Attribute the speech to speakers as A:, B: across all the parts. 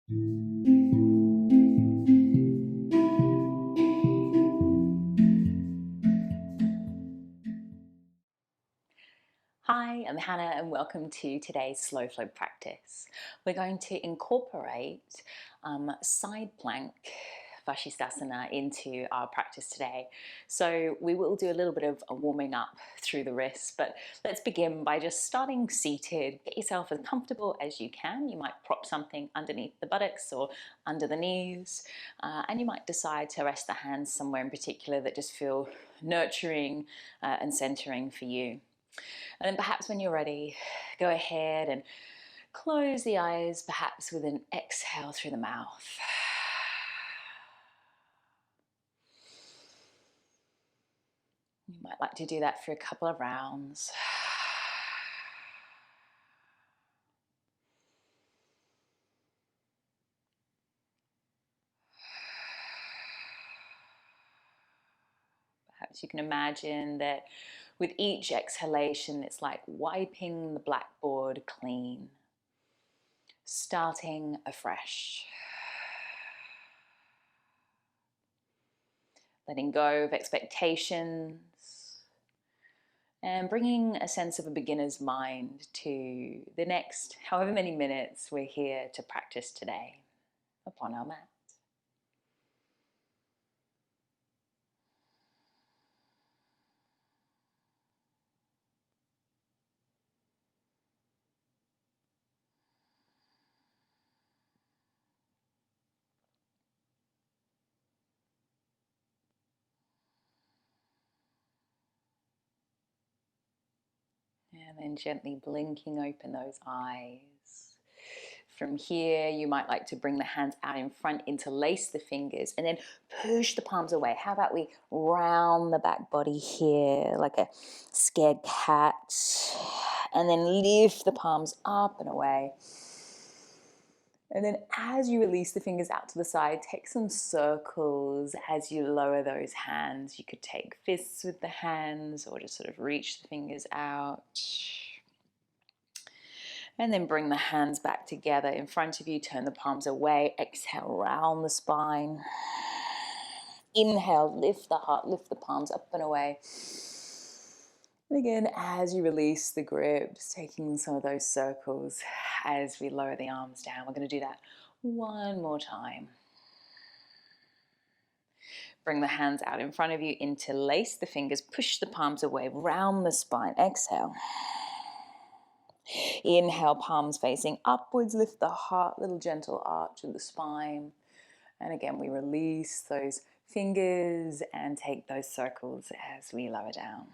A: Hi, I'm Hannah and welcome to today's slow flow practice. We're going to incorporate side plank Vasisthasana into our practice today. So we will do a little bit of a warming up through the wrists, but let's begin by just starting seated. Get yourself as comfortable as you can. You might prop something underneath the buttocks or under the knees, and you might decide to rest the hands somewhere in particular that just feel nurturing and centering for you. And then perhaps when you're ready, go ahead and close the eyes, perhaps with an exhale through the mouth. You might like to do that for a couple of rounds. Perhaps you can imagine that with each exhalation, it's like wiping the blackboard clean, starting afresh. Letting go of expectations and bringing a sense of a beginner's mind to the next however many minutes we're here to practice today upon our mat. And then gently blinking open those eyes. From here, you might like to bring the hands out in front, interlace the fingers, and then push the palms away. How about we round the back body here like a scared cat, and then lift the palms up and away. And then as you release the fingers out to the side, take some circles as you lower those hands. You could take fists with the hands or just sort of reach the fingers out. And then bring the hands back together in front of you, turn the palms away, exhale, round the spine. Inhale, lift the heart, lift the palms up and away. And again, as you release the grips, taking some of those circles as we lower the arms down. We're going to do that one more time. Bring the hands out in front of you, interlace the fingers, push the palms away, round the spine, exhale. Inhale, palms facing upwards, lift the heart, little gentle arch of the spine. And again, we release those fingers and take those circles as we lower down.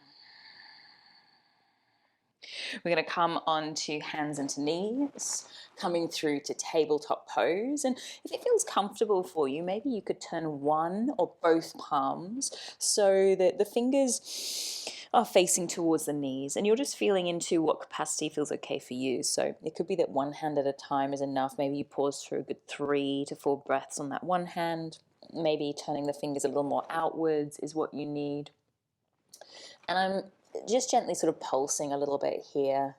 A: We're going to come onto hands and to knees, coming through to tabletop pose. And if it feels comfortable for you, maybe you could turn one or both palms so that the fingers are facing towards the knees and you're just feeling into what capacity feels okay for you. So it could be that one hand at a time is enough. Maybe you pause for a good 3 to 4 breaths on that one hand. Maybe turning the fingers a little more outwards is what you need. And I'm just gently sort of pulsing a little bit here.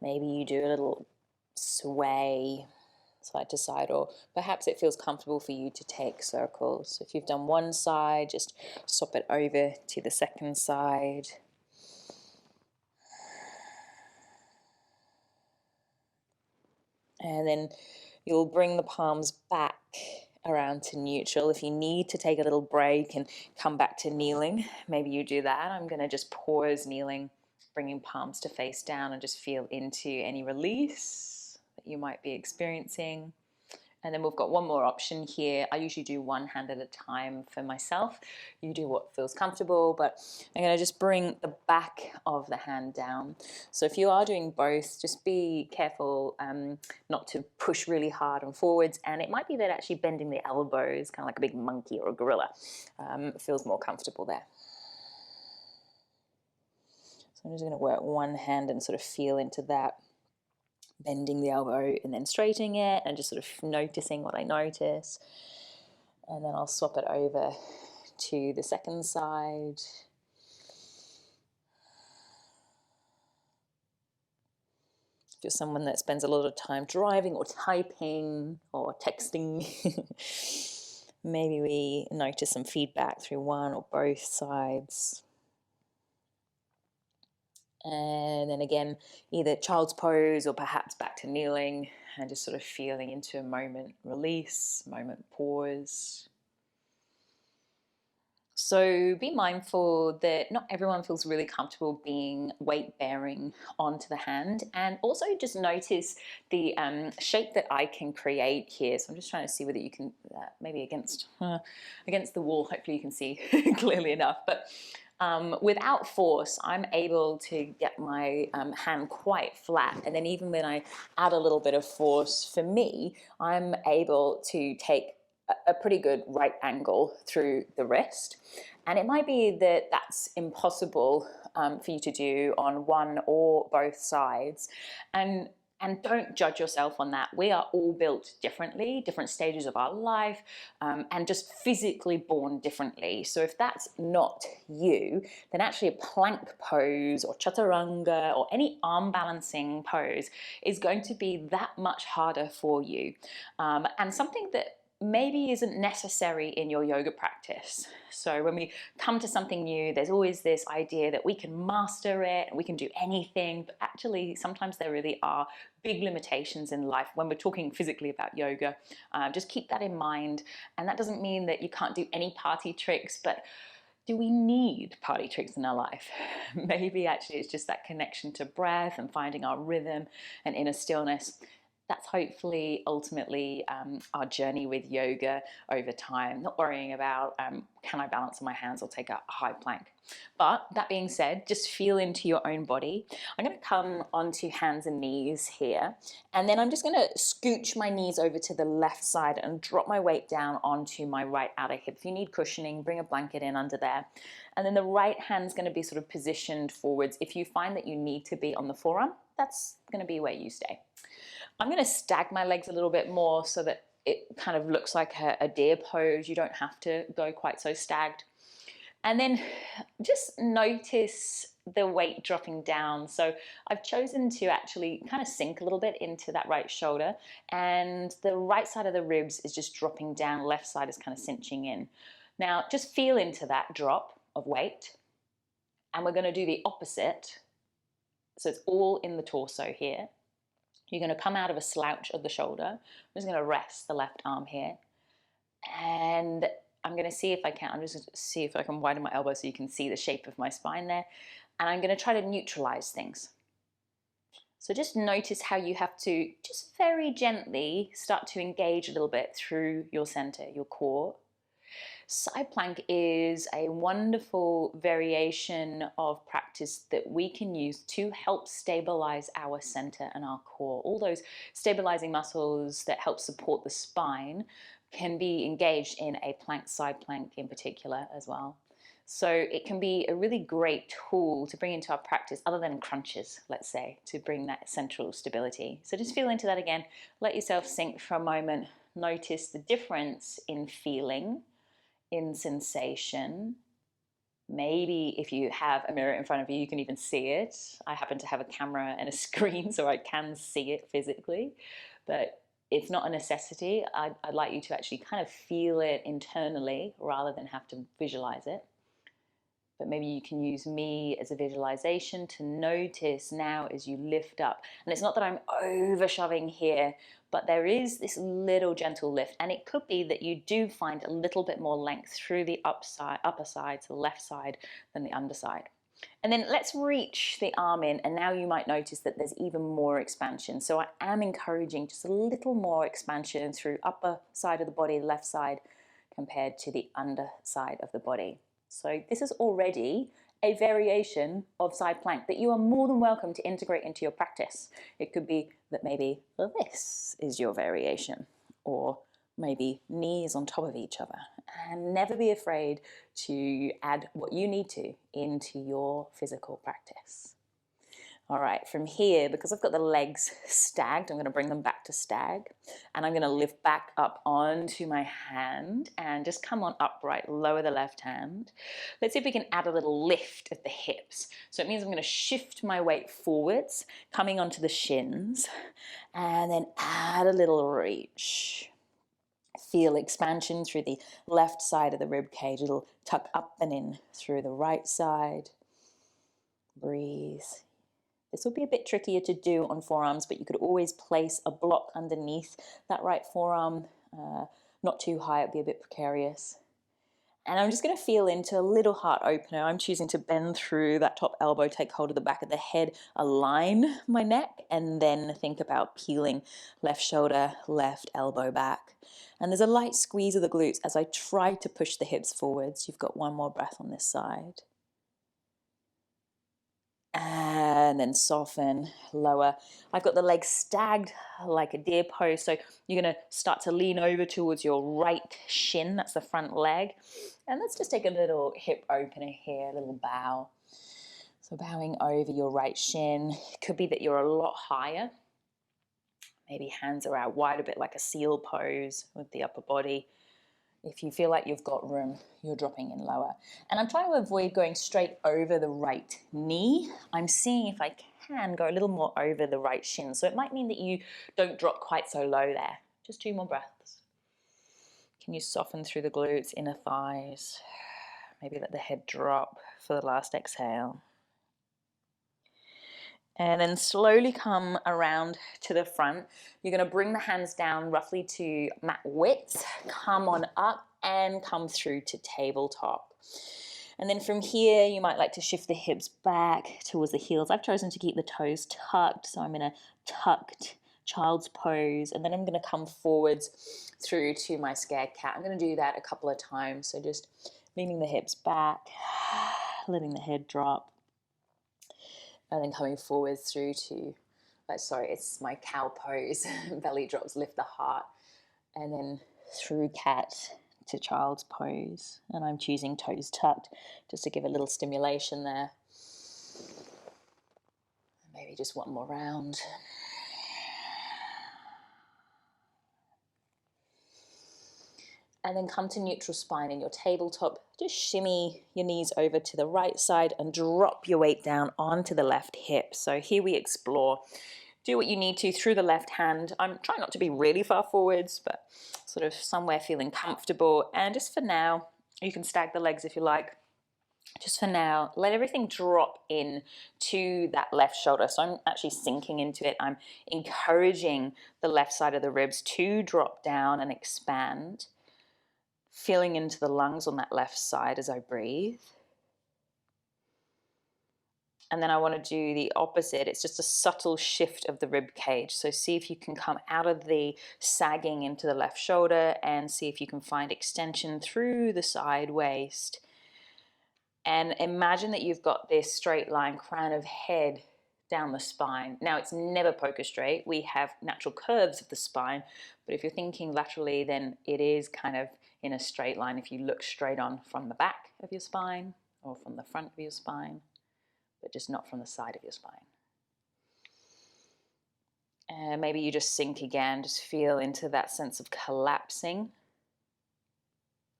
A: Maybe you do a little sway side to side, or perhaps it feels comfortable for you to take circles. If you've done one side, just swap it over to the second side. And then you'll bring the palms back around to neutral. If you need to take a little break and come back to kneeling, maybe you do that. I'm going to just pause kneeling, bringing palms to face down and just feel into any release that you might be experiencing. And then we've got one more option here. I usually do one hand at a time for myself. You do what feels comfortable, but I'm going to just bring the back of the hand down. So if you are doing both, just be careful not to push really hard and forwards. And it might be that actually bending the elbows, kind of like a big monkey or a gorilla, feels more comfortable there. So I'm just going to work one hand and sort of feel into that. Bending the elbow and then straightening it and just sort of noticing what I notice. And then I'll swap it over to the second side. you're someone that spends a lot of time driving or typing or texting, maybe we notice some feedback through one or both sides. And then again, either child's pose or perhaps back to kneeling, and just sort of feeling into a moment release, moment pause. So be mindful that not everyone feels really comfortable being weight bearing onto the hand, and also just notice the shape that I can create here. So I'm just trying to see whether you can, maybe against the wall, hopefully you can see clearly enough, but without force, I'm able to get my hand quite flat. And then even when I add a little bit of force, for me, I'm able to take a pretty good right angle through the wrist. And it might be that that's impossible for you to do on one or both sides. And don't judge yourself on that. We are all built differently, different stages of our life, and just physically born differently. So if that's not you, then actually a plank pose or chaturanga or any arm balancing pose is going to be that much harder for you. And something that maybe isn't necessary in your yoga practice. So when we come to something new, there's always this idea that we can master it, we can do anything, but actually sometimes there really are big limitations in life when we're talking physically about yoga. Just keep that in mind. And that doesn't mean that you can't do any party tricks, but do we need party tricks in our life? Maybe actually it's just that connection to breath and finding our rhythm and inner stillness. That's hopefully ultimately our journey with yoga over time, not worrying about can I balance on my hands or take a high plank. But that being said, just feel into your own body. I'm going to come onto hands and knees here, and then I'm just going to scooch my knees over to the left side and drop my weight down onto my right outer hip. If you need cushioning, bring a blanket in under there. And then the right hand's going to be sort of positioned forwards. If you find that you need to be on the forearm, that's going to be where you stay. I'm going to stag my legs a little bit more so that it kind of looks like a deer pose. You don't have to go quite so stagged. And then just notice the weight dropping down. So I've chosen to actually kind of sink a little bit into that right shoulder, and the right side of the ribs is just dropping down, left side is kind of cinching in. Now just feel into that drop of weight, and we're going to do the opposite. So it's all in the torso here. You're going to come out of a slouch of the shoulder. I'm just going to rest the left arm here. And I'm going to see if I can, I'm just going to see if I can widen my elbow so you can see the shape of my spine there. And I'm going to try to neutralize things. So just notice how you have to just very gently start to engage a little bit through your center, your core. Side plank is a wonderful variation of practice that we can use to help stabilize our center and our core. All those stabilizing muscles that help support the spine can be engaged in a plank, side plank in particular as well. So it can be a really great tool to bring into our practice, other than crunches, let's say, to bring that central stability. So just feel into that again. Let yourself sink for a moment. Notice the difference in feeling, in sensation. Maybe if you have a mirror in front of you, you can even see it. I happen to have a camera and a screen, so I can see it physically, but it's not a necessity. I'd like you to actually kind of feel it internally rather than have to visualize it. But maybe you can use me as a visualization to notice now as you lift up. And it's not that I'm over shoving here, but there is this little gentle lift. And it could be that you do find a little bit more length through the upper side, to the left side, than the underside. And then let's reach the arm in, and now you might notice that there's even more expansion. So I am encouraging just a little more expansion through upper side of the body, left side, compared to the underside of the body. So this is already a variation of side plank that you are more than welcome to integrate into your practice. It could be that maybe this is your variation, or maybe knees on top of each other. And never be afraid to add what you need to into your physical practice. All right, from here, because I've got the legs stagged, I'm going to bring them back to stag, and I'm going to lift back up onto my hand and just come on upright, lower the left hand. Let's see if we can add a little lift at the hips. So it means I'm going to shift my weight forwards, coming onto the shins, and then add a little reach. Feel expansion through the left side of the rib cage. It'll tuck up and in through the right side. Breathe. This will be a bit trickier to do on forearms, but you could always place a block underneath that right forearm, not too high, it'd be a bit precarious. And I'm just going to feel into a little heart opener. I'm choosing to bend through that top elbow, take hold of the back of the head, align my neck, and then think about peeling left shoulder, left elbow back. And there's a light squeeze of the glutes as I try to push the hips forwards. You've got one more breath on this side. And then soften, lower. I've got the legs stagged like a deer pose. So you're going to start to lean over towards your right shin. That's the front leg. And let's just take a little hip opener here, a little bow. So bowing over your right shin. It could be that you're a lot higher. Maybe hands are out wide, a bit like a seal pose with the upper body. If you feel like you've got room, you're dropping in lower. And I'm trying to avoid going straight over the right knee. I'm seeing if I can go a little more over the right shin. So it might mean that you don't drop quite so low there. Just 2 more breaths. Can you soften through the glutes, inner thighs? Maybe let the head drop for the last exhale. And then slowly come around to the front. You're going to bring the hands down roughly to mat width, come on up and come through to tabletop. And then from here, you might like to shift the hips back towards the heels. I've chosen to keep the toes tucked, so I'm in a tucked child's pose, and then I'm going to come forwards through to my scared cat. I'm going to do that a couple of times, so just leaning the hips back, letting the head drop. And then coming forward through to, it's my cow pose. Belly drops, lift the heart. And then through cat to child's pose. And I'm choosing toes tucked just to give a little stimulation there. Maybe just one more round. And then come to neutral spine in your tabletop. Just shimmy your knees over to the right side and drop your weight down onto the left hip. So here we explore. Do what you need to through the left hand. I'm trying not to be really far forwards, but sort of somewhere feeling comfortable. And just for now, you can stag the legs if you like. Just for now, let everything drop in to that left shoulder. So I'm actually sinking into it. I'm encouraging the left side of the ribs to drop down and expand. Feeling into the lungs on that left side as I breathe. And then I want to do the opposite. It's just a subtle shift of the rib cage. So see if you can come out of the sagging into the left shoulder and see if you can find extension through the side waist. And imagine that you've got this straight line crown of head down the spine. Now it's never poker straight. We have natural curves of the spine, but if you're thinking laterally, then it is kind of in a straight line if you look straight on from the back of your spine or from the front of your spine, but just not from the side of your spine. And maybe you just sink again, just feel into that sense of collapsing,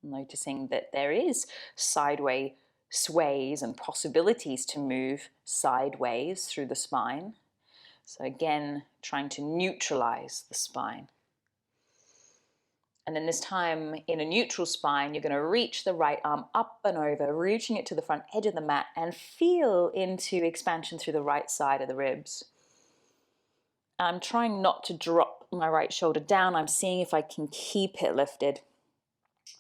A: noticing that there is sideways sways and possibilities to move sideways through the spine. So again, trying to neutralize the spine. And then this time in a neutral spine, you're going to reach the right arm up and over, reaching it to the front edge of the mat and feel into expansion through the right side of the ribs. I'm trying not to drop my right shoulder down. I'm seeing if I can keep it lifted.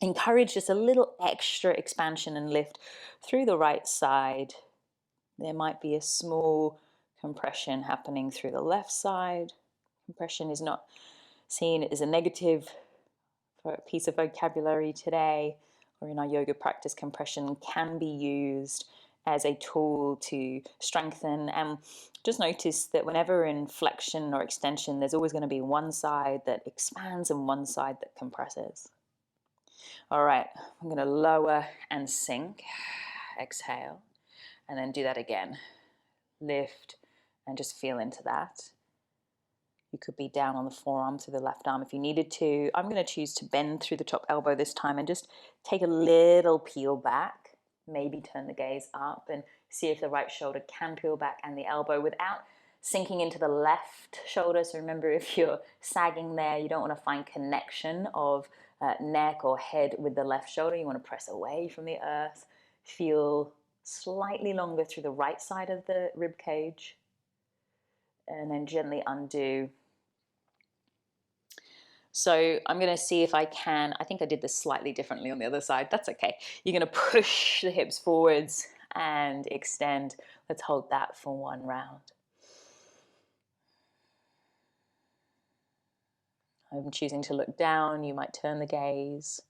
A: Encourage just a little extra expansion and lift through the right side. There might be a small compression happening through the left side. Compression is not seen as a negative for a piece of vocabulary today, or in our yoga practice. Compression can be used as a tool to strengthen. And just notice that whenever in flexion or extension, there's always going to be one side that expands and one side that compresses. All right, I'm going to lower and sink. Exhale, and then do that again. Lift and just feel into that. You could be down on the forearm through the left arm if you needed to. I'm going to choose to bend through the top elbow this time and just take a little peel back. Maybe turn the gaze up and see if the right shoulder can peel back and the elbow without sinking into the left shoulder. So remember, if you're sagging there, you don't want to find connection of neck or head with the left shoulder. You want to press away from the earth. Feel slightly longer through the right side of the rib cage. And then gently undo. So I'm going to see if I can, I think I did this slightly differently on the other side. That's okay. You're going to push the hips forwards and extend. Let's hold that for one round. I'm choosing to look down. You might turn the gaze.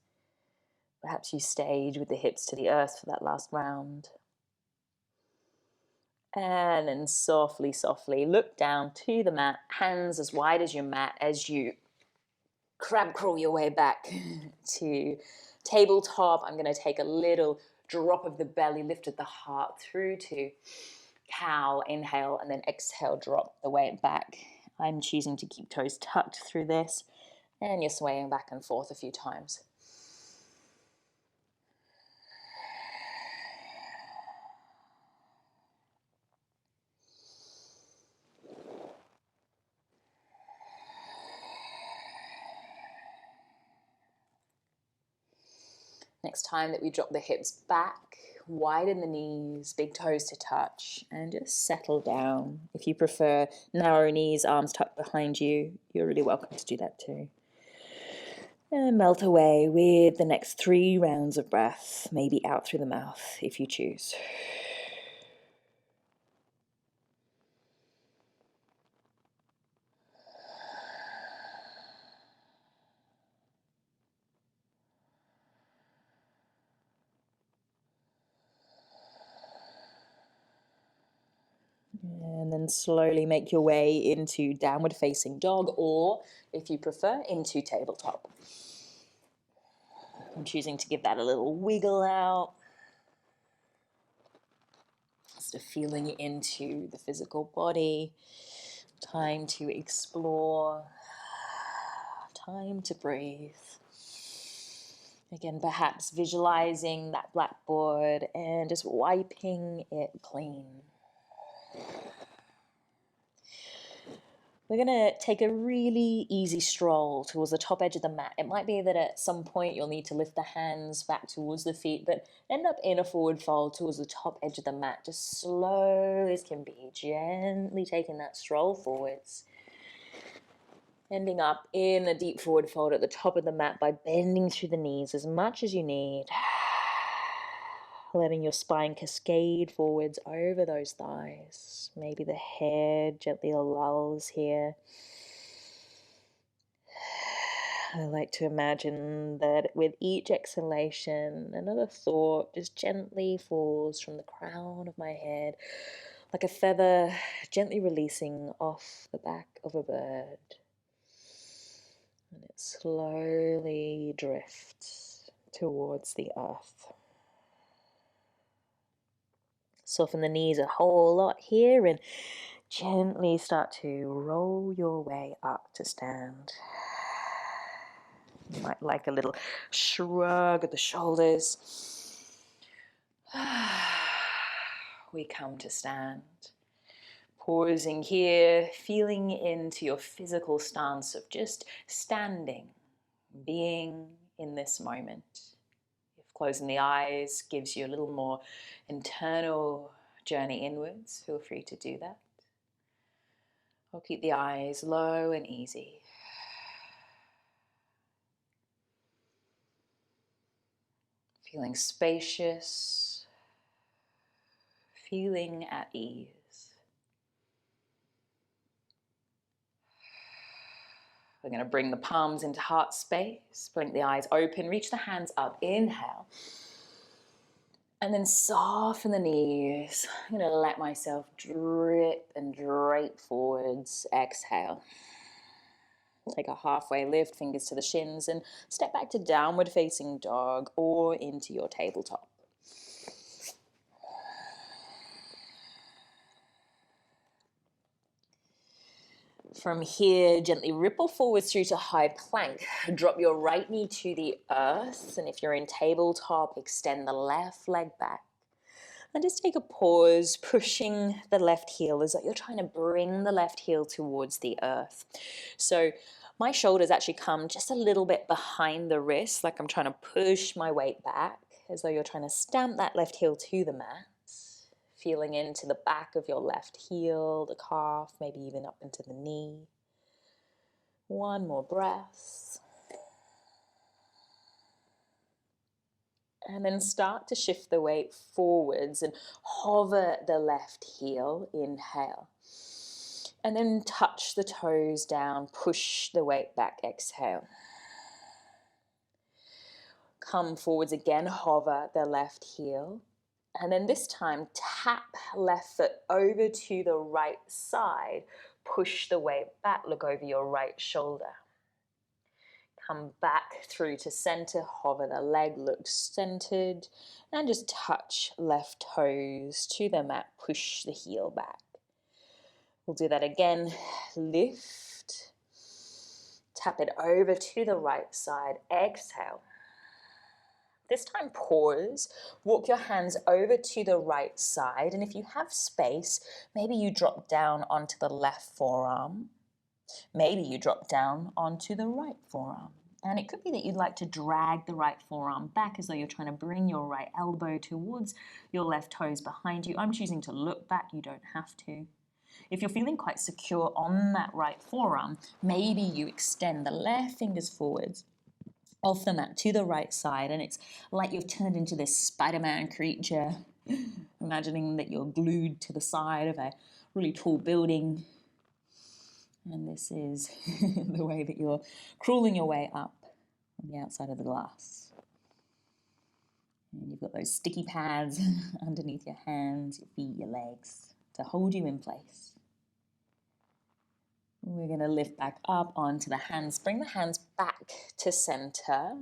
A: Perhaps you stage with the hips to the earth for that last round. And then softly, softly look down to the mat, hands as wide as your mat as you crab crawl your way back to tabletop. I'm going to take a little drop of the belly, lift of the heart through to cow, inhale, and then exhale, drop the weight back. I'm choosing to keep toes tucked through this, and you're swaying back and forth a few times. Next time that we drop the hips back, widen the knees, big toes to touch, and just settle down. If you prefer narrow knees, arms tucked behind you, you're really welcome to do that too. And melt away with the next 3 rounds of breath, maybe out through the mouth if you choose. And then slowly make your way into downward facing dog, or if you prefer, into tabletop. I'm choosing to give that a little wiggle out. Just a feeling into the physical body. Time to explore. Time to breathe. Again, perhaps visualizing that blackboard and just wiping it clean. We're going to take a really easy stroll towards the top edge of the mat. It might be that at some point you'll need to lift the hands back towards the feet, but end up in a forward fold towards the top edge of the mat. Just slow as can be, gently taking that stroll forwards. Ending up in a deep forward fold at the top of the mat by bending through the knees as much as you need. Letting your spine cascade forwards over those thighs. Maybe the head gently lulls here. I like to imagine that with each exhalation, another thought just gently falls from the crown of my head, like a feather gently releasing off the back of a bird. And it slowly drifts towards the earth. Soften the knees a whole lot here and gently start to roll your way up to stand. You might like a little shrug of the shoulders. We come to stand. Pausing here, feeling into your physical stance of just standing, being in this moment. If closing the eyes gives you a little more internal journey inwards, feel free to do that. Or keep the eyes low and easy. Feeling spacious, feeling at ease. We're going to bring the palms into heart space, blink the eyes open, reach the hands up, inhale. And then soften the knees. I'm going to let myself drip and drape forwards, exhale. Take a halfway lift, fingers to the shins, and step back to downward facing dog or into your tabletop. From here, gently ripple forwards through to high plank. Drop your right knee to the earth, and if you're in tabletop, extend the left leg back. And just take a pause, pushing the left heel as though you're trying to bring the left heel towards the earth. So my shoulders actually come just a little bit behind the wrist, like I'm trying to push my weight back, as though you're trying to stamp that left heel to the mat. Feeling into the back of your left heel, the calf, maybe even up into the knee. One more breath. And then start to shift the weight forwards and hover the left heel, inhale. And then touch the toes down, push the weight back, exhale. Come forwards again, hover the left heel. And then this time, tap left foot over to the right side. Push the weight back, look over your right shoulder. Come back through to center, hover the leg, look centered, and just touch left toes to the mat, push the heel back. We'll do that again. Lift, tap it over to the right side, exhale. This time pause, walk your hands over to the right side, and if you have space, maybe you drop down onto the left forearm. Maybe you drop down onto the right forearm. And it could be that you'd like to drag the right forearm back as though you're trying to bring your right elbow towards your left toes behind you. I'm choosing to look back, you don't have to. If you're feeling quite secure on that right forearm, maybe you extend the left fingers forwards off the mat to the right side, and it's like you've turned into this Spider-Man creature, imagining that you're glued to the side of a really tall building. And this is the way that you're crawling your way up on the outside of the glass. And you've got those sticky pads underneath your hands, your feet, your legs to hold you in place. We're going to lift back up onto the hands. Bring the hands back to center.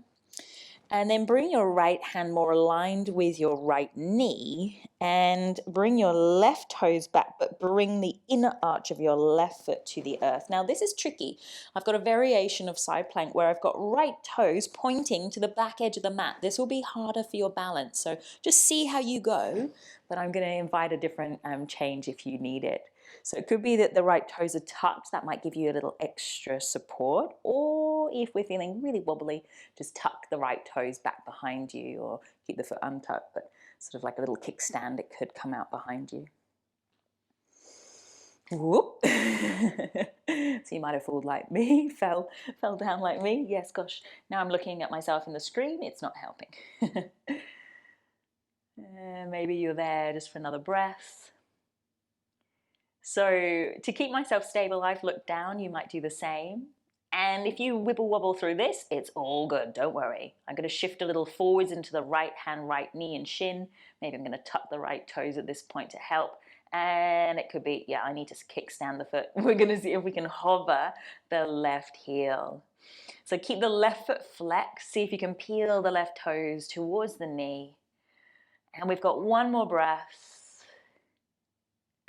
A: And then bring your right hand more aligned with your right knee and bring your left toes back, but bring the inner arch of your left foot to the earth. Now this is tricky. I've got a variation of side plank where I've got right toes pointing to the back edge of the mat. This will be harder for your balance. So just see how you go, but I'm going to invite a different change if you need it. So it could be that the right toes are tucked. That might give you a little extra support. Or if we're feeling really wobbly, just tuck the right toes back behind you or keep the foot untucked, but sort of like a little kickstand, it could come out behind you. Whoop. So you might have fallen like me, fell down like me. Yes, gosh, now I'm looking at myself in the screen. It's not helping. Maybe you're there just for another breath. So to keep myself stable, I've looked down. You might do the same. And if you wibble wobble through this, it's all good. Don't worry. I'm going to shift a little forwards into the right hand, right knee and shin. Maybe I'm going to tuck the right toes at this point to help. And it could be, yeah, I need to kickstand the foot. We're going to see if we can hover the left heel. So keep the left foot flexed. See if you can peel the left toes towards the knee. And we've got one more breath.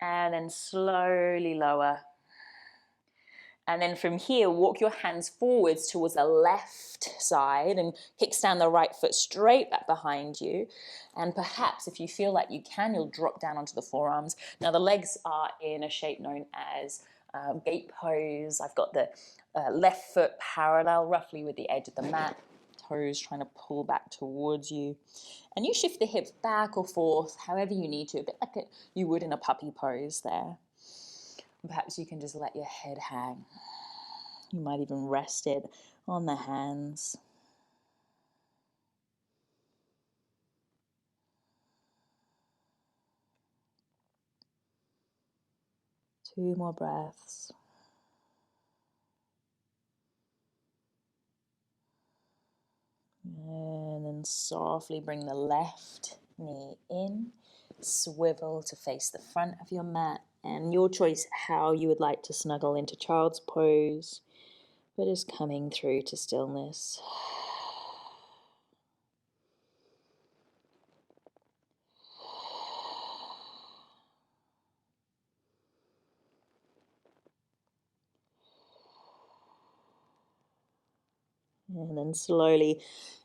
A: And then slowly lower. And then from here, walk your hands forwards towards the left side and kickstand the right foot straight back behind you. And perhaps if you feel like you can, you'll drop down onto the forearms. Now the legs are in a shape known as gate pose. I've got the left foot parallel roughly with the edge of the mat, toes trying to pull back towards you. And you shift the hips back or forth, however you need to, a bit like you would in a puppy pose there. Perhaps you can just let your head hang. You might even rest it on the hands. Two more breaths. And then softly bring the left knee in. Swivel to face the front of your mat. And your choice how you would like to snuggle into child's pose, but is coming through to stillness. And then slowly,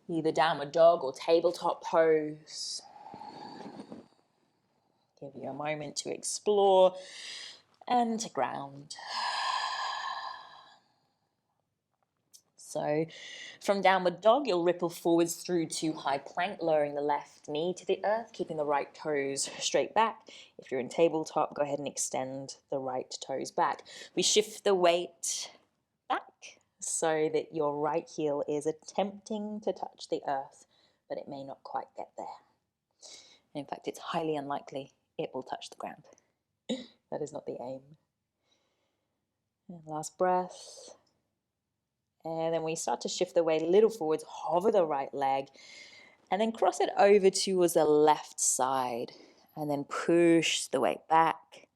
A: either downward dog or tabletop pose. Give you a moment to explore and to ground. So from downward dog, you'll ripple forwards through to high plank, lowering the left knee to the earth, keeping the right toes straight back. If you're in tabletop, go ahead and extend the right toes back. We shift the weight back so that your right heel is attempting to touch the earth, but it may not quite get there. In fact, it's highly unlikely it will touch the ground. That is not the aim. And last breath. And then we start to shift the weight a little forwards, hover the right leg, and then cross it over towards the left side. And then push the weight back.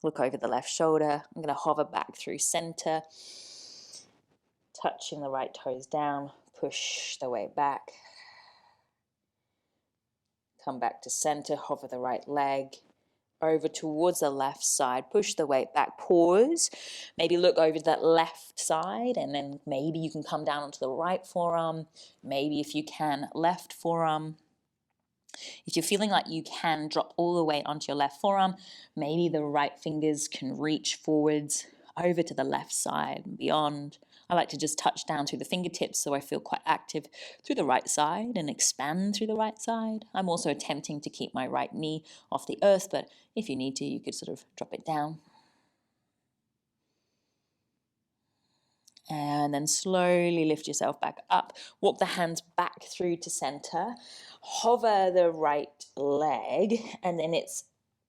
A: Look over the left shoulder. I'm going to hover back through center, touching the right toes down, push the weight back. Come back to center, hover the right leg over towards the left side, push the weight back, pause, maybe look over to that left side, and then maybe you can come down onto the right forearm, maybe if you can, left forearm. If you're feeling like you can drop all the weight onto your left forearm, maybe the right fingers can reach forwards over to the left side and beyond. I like to just touch down through the fingertips so I feel quite active through the right side and expand through the right side. I'm also attempting to keep my right knee off the earth, but if you need to, you could sort of drop it down. And then slowly lift yourself back up. Walk the hands back through to center. Hover the right leg, and then it's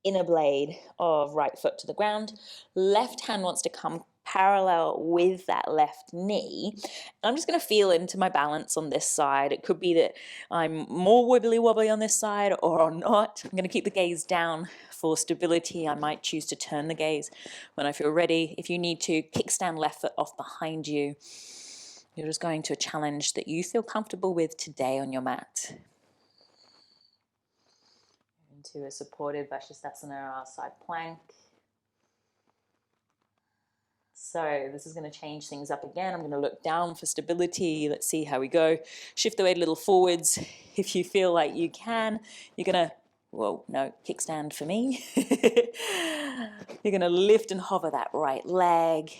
A: inner blade of right foot to the ground. Left hand wants to come parallel with that left knee. I'm just going to feel into my balance on this side. It could be that I'm more wibbly wobbly on this side or not. I'm going to keep the gaze down for stability. I might choose to turn the gaze when I feel ready. If you need to, kickstand left foot off behind you. You're just going to a challenge that you feel comfortable with today on your mat. Into a supported Vasisthasana, our side plank. So this is going to change things up again. I'm going to look down for stability. Let's see how we go. Shift the weight a little forwards. If you feel like you can, you're going to, whoa, no, kickstand for me. You're going to lift and hover that right leg.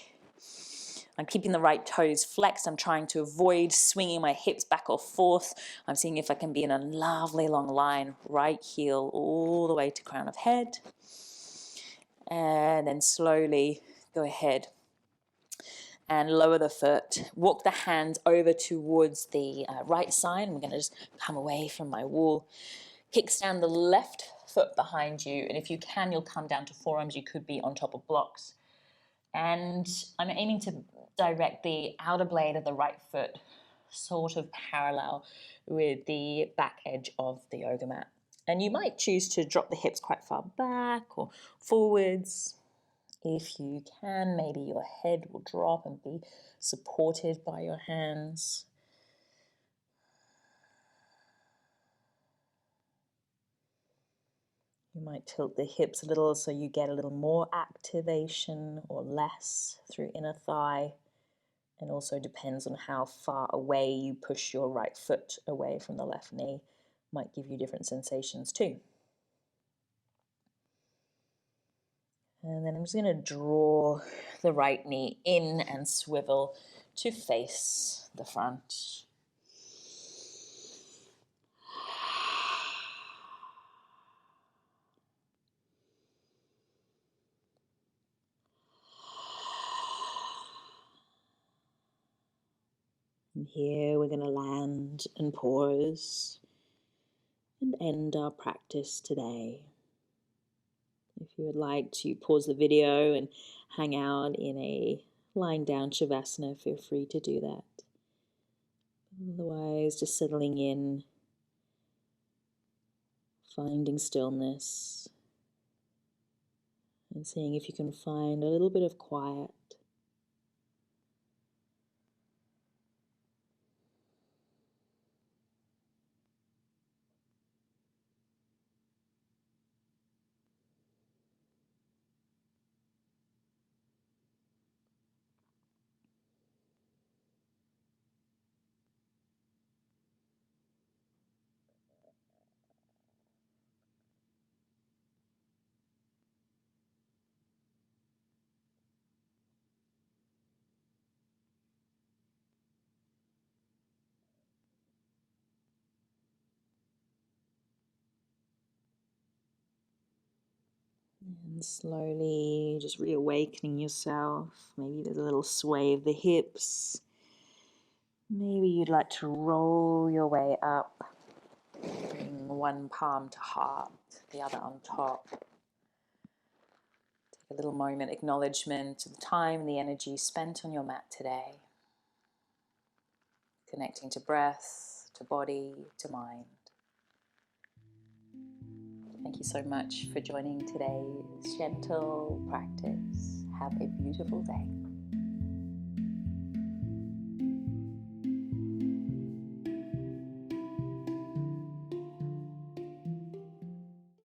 A: I'm keeping the right toes flexed. I'm trying to avoid swinging my hips back or forth. I'm seeing if I can be in a lovely long line, right heel all the way to crown of head. And then slowly go ahead and lower the foot. Walk the hands over towards the right side. I'm going to just come away from my wall. Kickstand the left foot behind you. And if you can, you'll come down to forearms. You could be on top of blocks. And I'm aiming to direct the outer blade of the right foot sort of parallel with the back edge of the yoga mat. And you might choose to drop the hips quite far back or forwards. If you can, maybe your head will drop and be supported by your hands. You might tilt the hips a little so you get a little more activation or less through inner thigh. And also depends on how far away you push your right foot away from the left knee. Might give you different sensations too. And then I'm just going to draw the right knee in and swivel to face the front. And here we're going to land and pause and end our practice today. If you would like to pause the video and hang out in a lying down Shavasana, feel free to do that. Otherwise, just settling in, finding stillness, and seeing if you can find a little bit of quiet. And slowly just reawakening yourself. Maybe there's a little sway of the hips. Maybe you'd like to roll your way up. Bring one palm to heart, the other on top. Take a little moment, acknowledgement of the time and the energy spent on your mat today. Connecting to breath, to body, to mind. Thank you so much for joining today's gentle practice. Have a beautiful day.